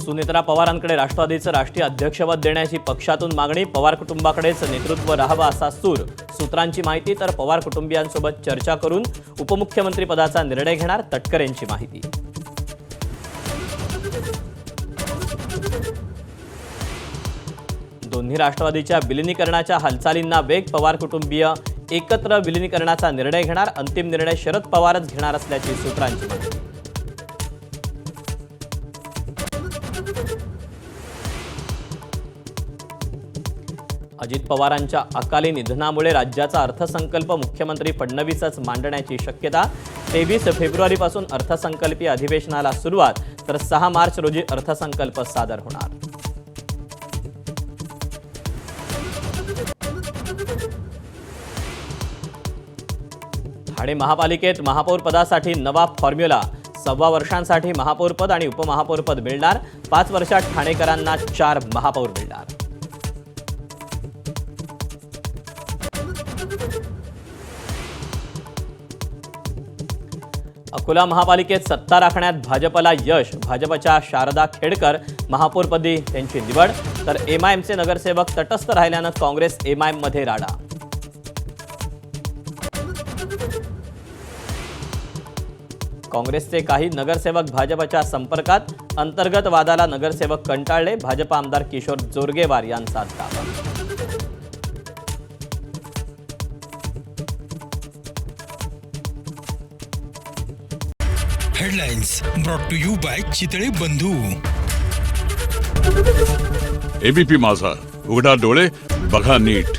सुनेत्रा पवारांकडे राष्ट्रवादीचं राष्ट्रीय अध्यक्षपद देण्याची पक्षातून मागणी, पवार कुटुंबाकडेच नेतृत्व राहावं असा सूर। सूत्रांची माहिती, तर पवार कुटुंबियांसोबत चर्चा करून उपमुख्यमंत्री पदाचा निर्णय घेणार, तटकरेंची माहिती। दोन्ही राष्ट्रवादीच्या विलीनीकरणाच्या हालचालींना वेग, पवार कुटुंबीय एकत्र विलीनीकरणाचा निर्णय घेणार, अंतिम निर्णय शरद पवारच घेणार असल्याची सूत्रांची माहिती। अजित पवारांच्या अकाली निधनामुळे राज्याचा अर्थसंकल्प मुख्यमंत्री फडणवीसच मांडण्याची शक्यता। 23 फेब्रुवारीपासून अर्थसंकल्पीय अधिवेशनाला सुरुवात, तर 6 मार्च रोजी अर्थसंकल्प सादर होणार। ठाणे महापालिकेत महापौर पदासाठी नवा फॉर्म्युला, 1.25 वर्षांसाठी महापौरपद आणि उपमहापौरपद मिळणार, 5 वर्षात ठाणेकरांना 4 महापौर मिळणार। अकोला महापालिकेत सत्ता राखण्यात भाजपला यश, भाजपच्या शारदा खेडकर महापौरपदी त्यांची निवड, तर एमआयएमचे नगरसेवक तटस्थ राहिल्यानं काँग्रेस एमआयएम मध्ये राडा। काँग्रेसचे काही नगरसेवक भाजपच्या संपर्कात, अंतर्गत वादाला नगरसेवक कंटाळले, भाजप आमदार किशोर जोरगेवार यांचा दावा। Headlines brought to you by Chitale Bandhu. ABP माझा, उघडा डोळे बघा नीट।